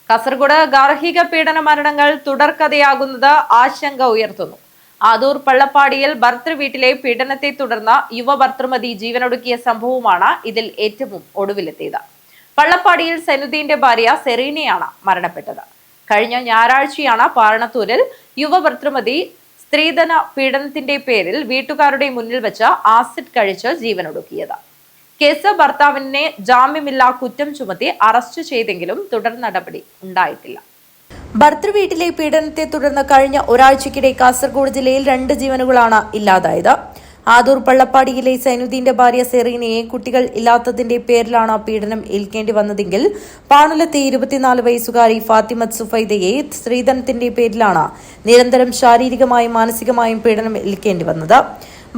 കാസർഗോഡ് ഗാർഹിക പീഡന മരണങ്ങൾ തുടർക്കഥയാകുന്നത് ആശങ്ക ഉയർത്തുന്നു. ആദൂർ പള്ളപ്പാടിയിൽ ഭർതൃവീട്ടിലെ പീഡനത്തെ തുടർന്ന് യുവ ഭർതൃമതി ജീവനൊടുക്കിയ സംഭവമാണ് ഇതിൽ ഏറ്റവും ഒടുവിലെത്തിയത്. പള്ളപ്പാടിയിൽ സൈനുദ്ദീന്റെ ഭാര്യ സെറീനയാണ് മരണപ്പെട്ടത്. കഴിഞ്ഞ ഞായറാഴ്ചയാണ് പാറണത്തൂരിൽ യുവ ഭർതൃമതി സ്ത്രീധന പീഡനത്തിന്റെ പേരിൽ വീട്ടുകാരുടെ മുന്നിൽ വെച്ച് ആസിഡ് കഴിച്ച് ജീവനൊടുക്കിയത്. കേസ് ഭർത്താവിനെ ജാമ്യമില്ലാ കുറ്റം ചുമത്തി അറസ്റ്റ് ചെയ്തെങ്കിലും തുടർ നടപടി ഉണ്ടായിട്ടില്ല. ഭർതൃവീട്ടിലെ പീഡനത്തെ തുടർന്ന് കഴിഞ്ഞ ഒരാഴ്ചക്കിടെ കാസർഗോഡ് ജില്ലയിൽ 2 ജീവനുകളാണ് ഇല്ലാതായത്. ആദൂർ പള്ളപ്പാടിയിലെ സൈനുദ്ദീന്റെ ഭാര്യ സെറീനയെ കുട്ടികൾ ഇല്ലാത്തതിന്റെ പേരിലാണ് പീഡനം ഏൽക്കേണ്ടി വന്നതെങ്കിൽ പാണലത്തെ 24 വയസ്സുകാരി ഫാത്തിമത്ത് സുഫൈദയെ സ്ത്രീധനത്തിന്റെ പേരിലാണ് നിരന്തരം ശാരീരികമായും മാനസികമായും പീഡനം ഏൽക്കേണ്ടി വന്നത്.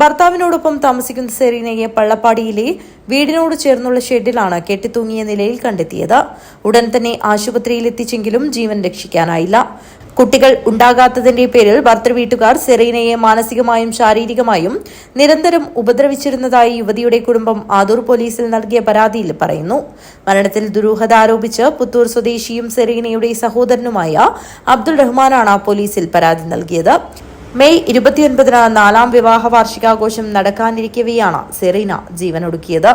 ഭർത്താവിനോടൊപ്പം താമസിക്കുന്ന സെറീനയെ പള്ളപ്പാടിയിലെ വീടിനോട് ചേർന്നുള്ള ഷെഡിലാണ് കെട്ടിത്തൂങ്ങിയ നിലയിൽ കണ്ടെത്തിയത്. ഉടൻ തന്നെ ആശുപത്രിയിൽ എത്തിച്ചെങ്കിലും ജീവൻ രക്ഷിക്കാനായില്ല. കുട്ടികൾ ഉണ്ടാകാത്തതിന്റെ പേരിൽ ഭർതൃവീട്ടുകാർ സെറീനയെ മാനസികമായും ശാരീരികമായും നിരന്തരം ഉപദ്രവിച്ചിരുന്നതായി യുവതിയുടെ കുടുംബം ആദൂർ പോലീസിൽ നൽകിയ പരാതിയിൽ പറയുന്നു. മരണത്തിൽ ദുരൂഹത ആരോപിച്ച് പുത്തൂർ സ്വദേശിയും സെറീനയുടെ സഹോദരനുമായ അബ്ദുൾ റഹ്മാനാണ് പോലീസിൽ പരാതി നൽകിയത്. മെയ് 29-ന് 4ാം വിവാഹ വാർഷികാഘോഷം നടക്കാനിരിക്കവെയാണ് സെറീന ജീവനൊടുക്കിയത്.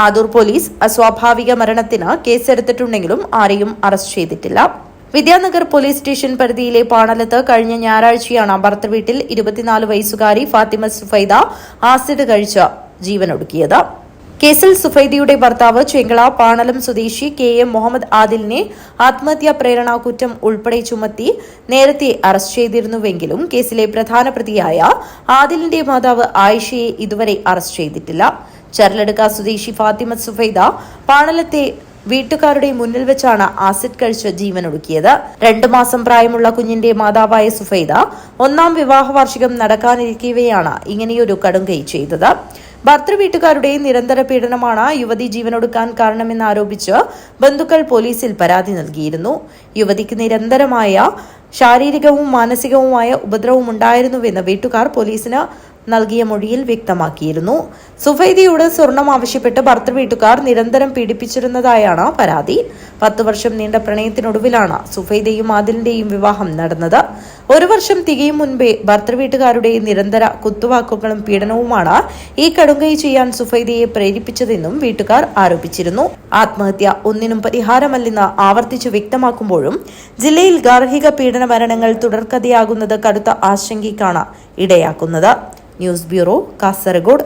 ആദൂർ പോലീസ് അസ്വാഭാവിക മരണത്തിന് കേസെടുത്തിട്ടുണ്ടെങ്കിലും ആരെയും അറസ്റ്റ് ചെയ്തിട്ടില്ല. വിദ്യാനഗർ പോലീസ് സ്റ്റേഷൻ പരിധിയിലെ പാണലത്ത് കഴിഞ്ഞ ഞായറാഴ്ചയാണ് ഭർതൃവീട്ടിൽ 24 വയസ്സുകാരി ഫാത്തിമ സുഫൈദ ആസിഡ് കഴിച്ച് ജീവനൊടുക്കിയത്. കേസിൽ സുഫൈദയുടെ ഭർത്താവ് ചെങ്കള പാണലം സ്വദേശി KM മുഹമ്മദ് ആദിലിനെ ആത്മഹത്യാ പ്രേരണാ കുറ്റം ഉൾപ്പെടെ ചുമത്തി നേരത്തെ അറസ്റ്റ് ചെയ്തിരുന്നുവെങ്കിലും കേസിലെ പ്രധാന പ്രതിയായ ആദിലിന്റെ മാതാവ് ആയിഷയെ ഇതുവരെ അറസ്റ്റ് ചെയ്തിട്ടില്ല. ചരലടുക്ക സ്വദേശി ഫാത്തിമ സുഫൈദ പാണലത്തെ വീട്ടുകാരുടെ മുന്നിൽ വെച്ചാണ് ആസിഡ് കഴിച്ച് ജീവനൊടുക്കിയത്. 2 മാസം പ്രായമുള്ള കുഞ്ഞിന്റെ മാതാവായ സുഫൈദ 1ാം വിവാഹ വാർഷികം നടക്കാനിരിക്കവെയാണ് ഇങ്ങനെയൊരു കടുംകൈ ചെയ്തത്. ഭർതൃവീട്ടുകാരുടെ നിരന്തര പീഡനമാണ് യുവതി ജീവനൊടുക്കാൻ കാരണമെന്നാരോപിച്ച് ബന്ധുക്കൾ പോലീസിൽ പരാതി നൽകിയിരുന്നു. യുവതിക്ക് നിരന്തരമായ ശാരീരികവും മാനസികവുമായ ഉപദ്രവം ഉണ്ടായിരുന്നുവെന്ന് വീട്ടുകാർ പോലീസിന് നൽകിയ മൊഴിയിൽ വ്യക്തമാക്കിയിരുന്നു. സുഫൈദയോട് സ്വർണം ആവശ്യപ്പെട്ട് ഭർതൃവീട്ടുകാർ നിരന്തരം പീഡിപ്പിച്ചിരുന്നതായാണ് പരാതി. 10 വർഷം നീണ്ട പ്രണയത്തിനൊടുവിലാണ് സുഫൈദയും ആദിലിന്റെയും വിവാഹം നടന്നത്. 1 വർഷം തികയും മുൻപേ ഭർതൃവീട്ടുകാരുടെ നിരന്തര കുത്തുവാക്കുകളും പീഡനവുമാണ് ഈ കടുങ്കൈ ചെയ്യാൻ സുഫൈദയെ പ്രേരിപ്പിച്ചതെന്നും വീട്ടുകാർ ആരോപിച്ചിരുന്നു. ആത്മഹത്യ ഒന്നിനും പരിഹാരമല്ലെന്ന് ആവർത്തിച്ചു വ്യക്തമാക്കുമ്പോഴും ജില്ലയിൽ ഗാർഹിക പീഡന മരണങ്ങൾ തുടർക്കഥയാകുന്നത് കടുത്ത ആശങ്കയ്ക്കാണ് ഇടയാക്കുന്നത്. News bureau, Kasaragod.